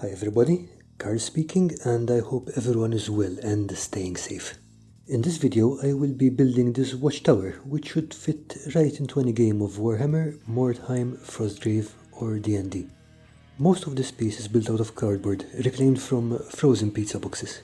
Hi everybody, Carl speaking, and I hope everyone is well and staying safe. In this video I will be building this watchtower which should fit right into any game of Warhammer, Mordheim, Frostgrave or D&D. Most of this piece is built out of cardboard, reclaimed from frozen pizza boxes.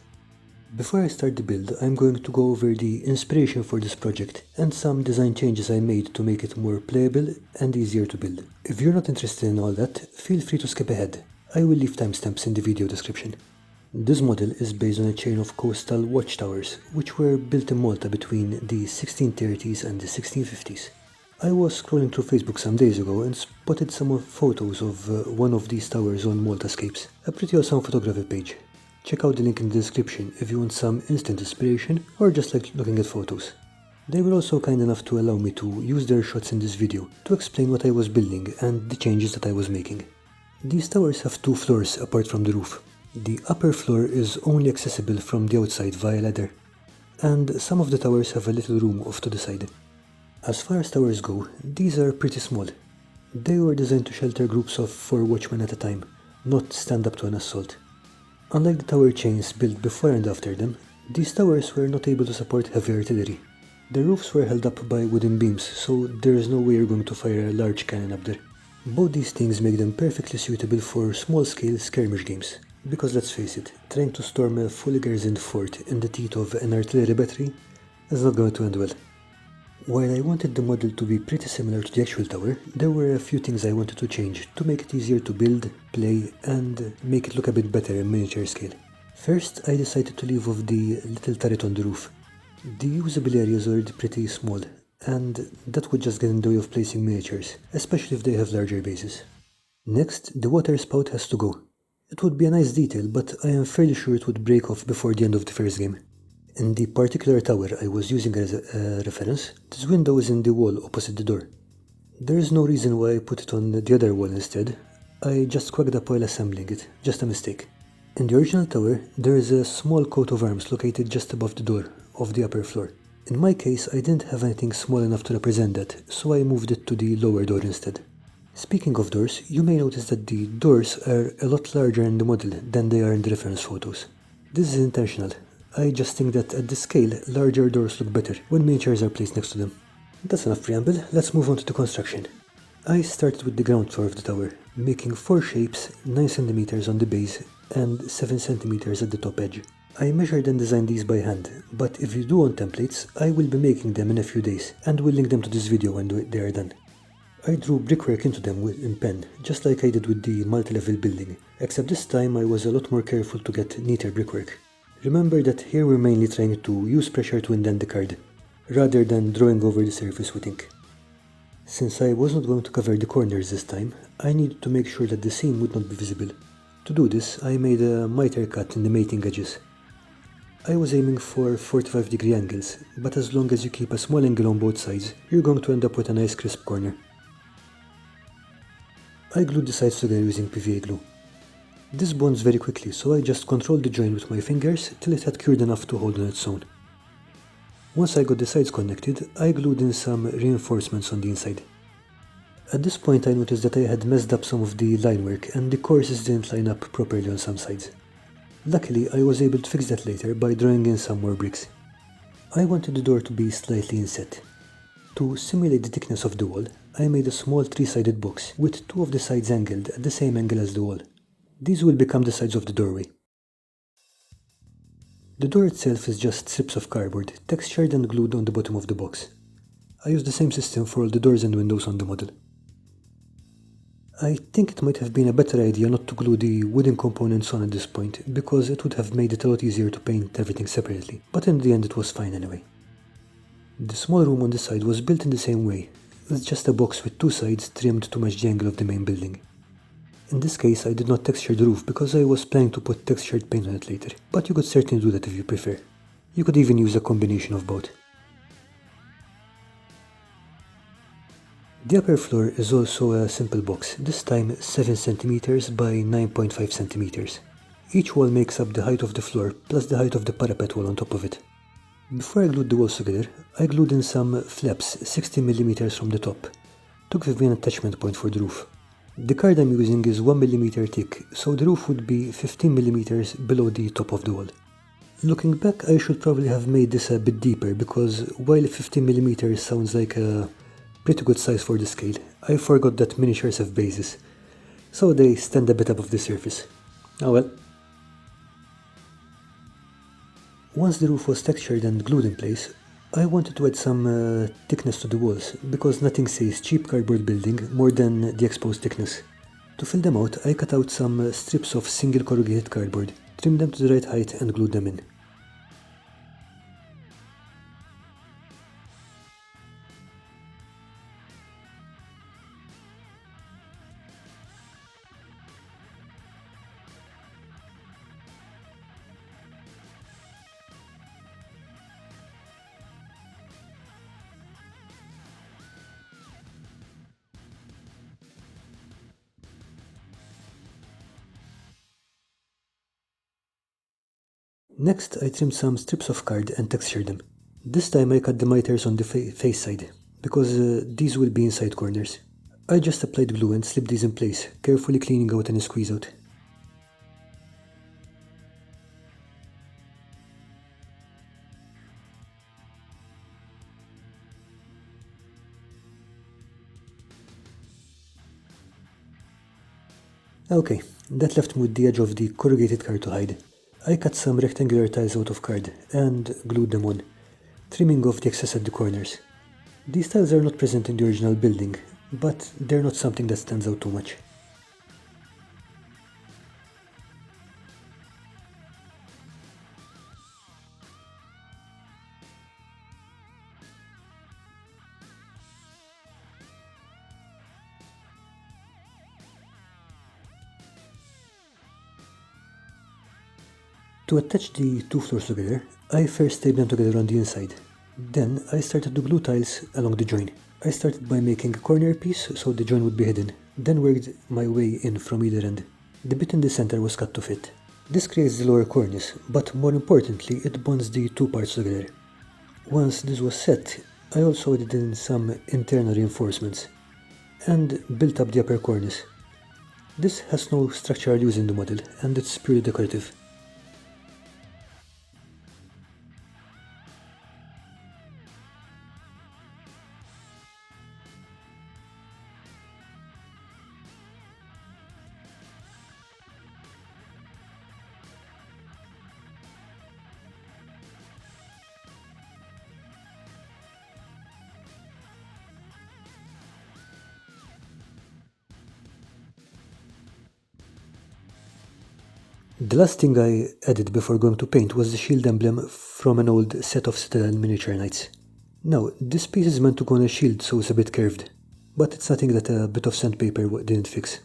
Before I start the build, I'm going to go over the inspiration for this project and some design changes I made to make it more playable and easier to build. If you're not interested in all that, feel free to skip ahead. I will leave timestamps in the video description. This model is based on a chain of coastal watchtowers, which were built in Malta between the 1630s and the 1650s. I was scrolling through Facebook some days ago and spotted some photos of one of these towers on Maltascapes, a pretty awesome photography page. Check out the link in the description if you want some instant inspiration or just like looking at photos. They were also kind enough to allow me to use their shots in this video to explain what I was building and the changes that I was making. These towers have two floors apart from the roof. The upper floor is only accessible from the outside via ladder, and some of the towers have a little room off to the side. As far as towers go, these are pretty small. They were designed to shelter groups of 4 watchmen at a time, not stand up to an assault. Unlike the tower chains built before and after them, these towers were not able to support heavy artillery. The roofs were held up by wooden beams, so there is no way you're going to fire a large cannon up there. Both these things make them perfectly suitable for small-scale skirmish games, because let's face it, trying to storm a fully garrisoned fort in the teeth of an artillery battery is not going to end well. While I wanted the model to be pretty similar to the actual tower, there were a few things I wanted to change to make it easier to build, play, and make it look a bit better in miniature scale. First, I decided to leave off the little turret on the roof. The usable area is already pretty small, and that would just get in the way of placing miniatures, especially if they have larger bases. Next, the water spout has to go. It would be a nice detail, but I am fairly sure it would break off before the end of the first game. In the particular tower I was using as a reference, this window is in the wall opposite the door. There is no reason why I put it on the other wall instead. I just cracked up while assembling it, just a mistake. In the original tower, there is a small coat of arms located just above the door of the upper floor. In my case, I didn't have anything small enough to represent that, so I moved it to the lower door instead. Speaking of doors, you may notice that the doors are a lot larger in the model than they are in the reference photos. This is intentional. I just think that at this scale, larger doors look better when miniatures are placed next to them. That's enough preamble, let's move on to the construction. I started with the ground floor of the tower, making 4 shapes, 9 cm on the base and 7 cm at the top edge. I measured and designed these by hand, but if you do want templates, I will be making them in a few days and will link them to this video when they are done. I drew brickwork into them in pen, just like I did with the multi-level building, except this time I was a lot more careful to get neater brickwork. Remember that here we're mainly trying to use pressure to indent the card, rather than drawing over the surface with ink. Since I wasn't going to cover the corners this time, I needed to make sure that the seam would not be visible. To do this, I made a miter cut in the mating edges. I was aiming for 45-degree angles, but as long as you keep a small angle on both sides, you're going to end up with a nice crisp corner. I glued the sides together using PVA glue. This bonds very quickly, so I just controlled the joint with my fingers till it had cured enough to hold on its own. Once I got the sides connected, I glued in some reinforcements on the inside. At this point I noticed that I had messed up some of the line work and the courses didn't line up properly on some sides. Luckily, I was able to fix that later by drawing in some more bricks. I wanted the door to be slightly inset. To simulate the thickness of the wall, I made a small 3-sided box with 2 of the sides angled at the same angle as the wall. These will become the sides of the doorway. The door itself is just strips of cardboard, textured and glued on the bottom of the box. I used the same system for all the doors and windows on the model. I think it might have been a better idea not to glue the wooden components on at this point, because it would have made it a lot easier to paint everything separately, but in the end it was fine anyway. The small room on the side was built in the same way. It's just a box with 2 sides trimmed to match the angle of the main building. In this case I did not texture the roof because I was planning to put textured paint on it later, but you could certainly do that if you prefer. You could even use a combination of both. The upper floor is also a simple box, this time 7 cm by 9.5 cm. Each wall makes up the height of the floor plus the height of the parapet wall on top of it. Before I glued the walls together, I glued in some flaps 60 mm from the top, to give me an attachment point for the roof. The card I'm using is 1mm thick, so the roof would be 15mm below the top of the wall. Looking back, I should probably have made this a bit deeper, because while 15mm sounds like a pretty good size for the scale, I forgot that miniatures have bases, so they stand a bit above the surface. Oh well. Once the roof was textured and glued in place, I wanted to add some thickness to the walls, because nothing says cheap cardboard building more than the exposed thickness. To fill them out, I cut out some strips of single corrugated cardboard, trimmed them to the right height and glued them in. Next, I trimmed some strips of card and textured them. This time I cut the miters on the face side, because these will be inside corners. I just applied glue and slipped these in place, carefully cleaning out any squeeze out. Okay, that left me with the edge of the corrugated card to hide. I cut some rectangular tiles out of card and glued them on, trimming off the excess at the corners. These tiles are not present in the original building, but they're not something that stands out too much. To attach the two floors together, I first taped them together on the inside. Then I started to glue tiles along the join. I started by making a corner piece so the join would be hidden, then worked my way in from either end. The bit in the center was cut to fit. This creates the lower cornice, but more importantly it bonds the two parts together. Once this was set, I also added in some internal reinforcements and built up the upper cornice. This has no structural use in the model and it's purely decorative. The last thing I added before going to paint was the shield emblem from an old set of Citadel miniature knights. Now, this piece is meant to go on a shield, so it's a bit curved, but it's nothing that a bit of sandpaper didn't fix.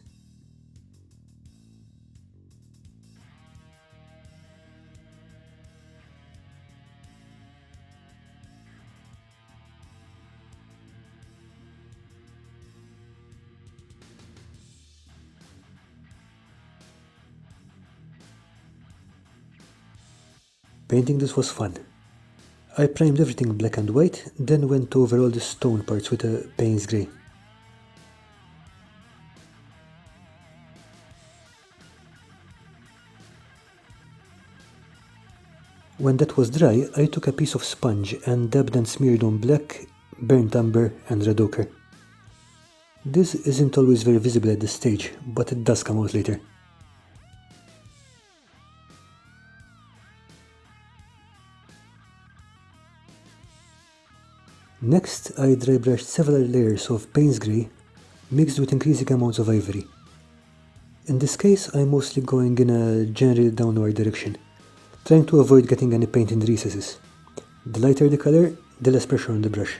Painting this was fun. I primed everything black and white, then went over all the stone parts with a Payne's grey. When that was dry, I took a piece of sponge and dabbed and smeared on black, burnt umber and red ochre. This isn't always very visible at this stage, but it does come out later. Next, I dry brushed several layers of Payne's grey mixed with increasing amounts of ivory. In this case, I'm mostly going in a generally downward direction, trying to avoid getting any paint in the recesses. The lighter the color, the less pressure on the brush.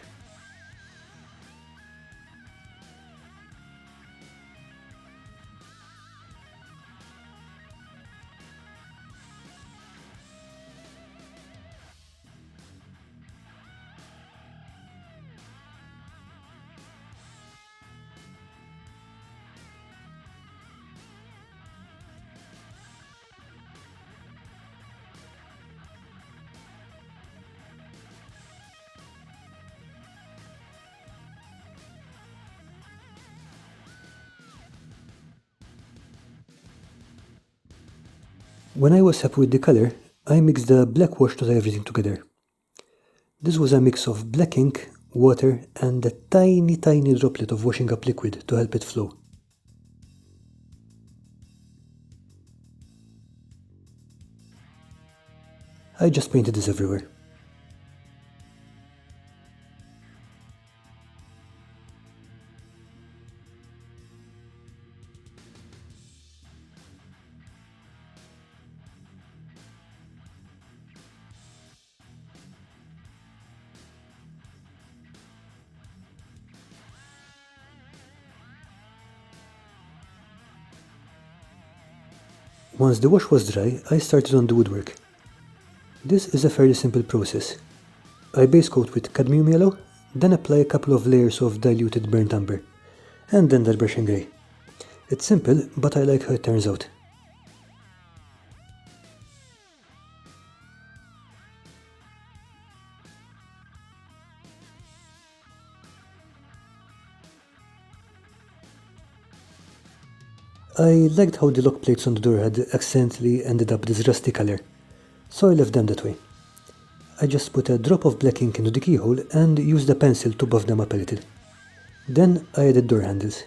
When I was happy with the color, I mixed the black wash to tie everything together. This was a mix of black ink, water and a tiny droplet of washing up liquid to help it flow. I just painted this everywhere. Once the wash was dry, I started on the woodwork. This is a fairly simple process. I base coat with cadmium yellow, then apply a couple of layers of diluted burnt umber, and then the brush and grey. It's simple, but I like how it turns out. I liked how the lock plates on the door had accidentally ended up this rusty colour, so I left them that way. I just put a drop of black ink into the keyhole and used a pencil to buff them up a little. Then I added door handles.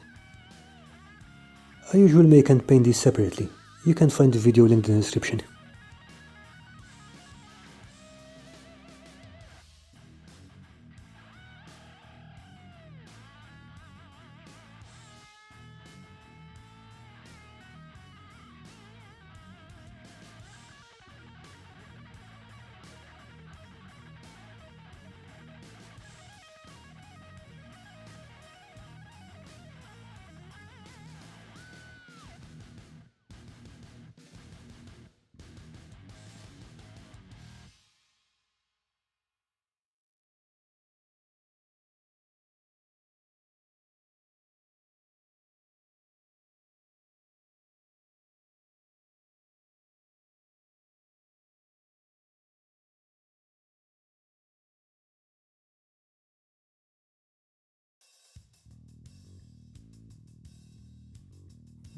I usually make and paint these separately. You can find the video linked in the description.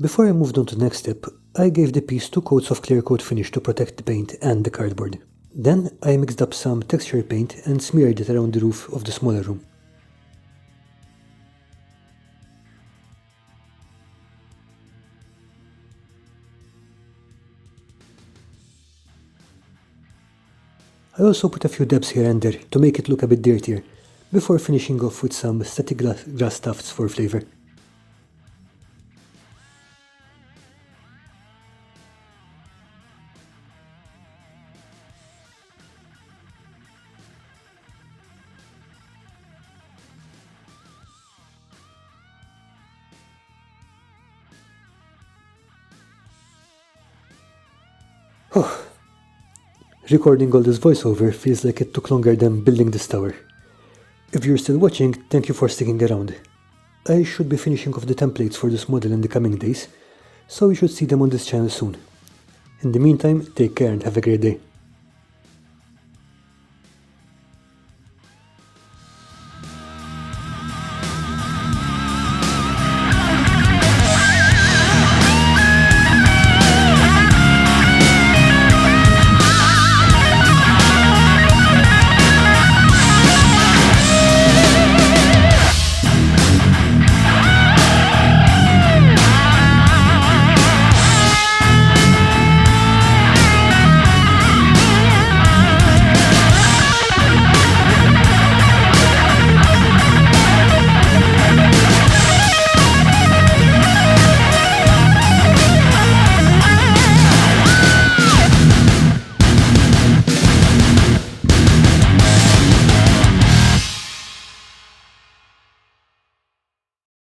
Before I moved on to the next step, I gave the piece 2 coats of clear coat finish to protect the paint and the cardboard. Then I mixed up some texture paint and smeared it around the roof of the smaller room. I also put a few dabs here and there to make it look a bit dirtier, before finishing off with some static grass tufts for flavour. Recording all this voiceover feels like it took longer than building this tower. If you're still watching, thank you for sticking around. I should be finishing off the templates for this model in the coming days, so you should see them on this channel soon. In the meantime, take care and have a great day.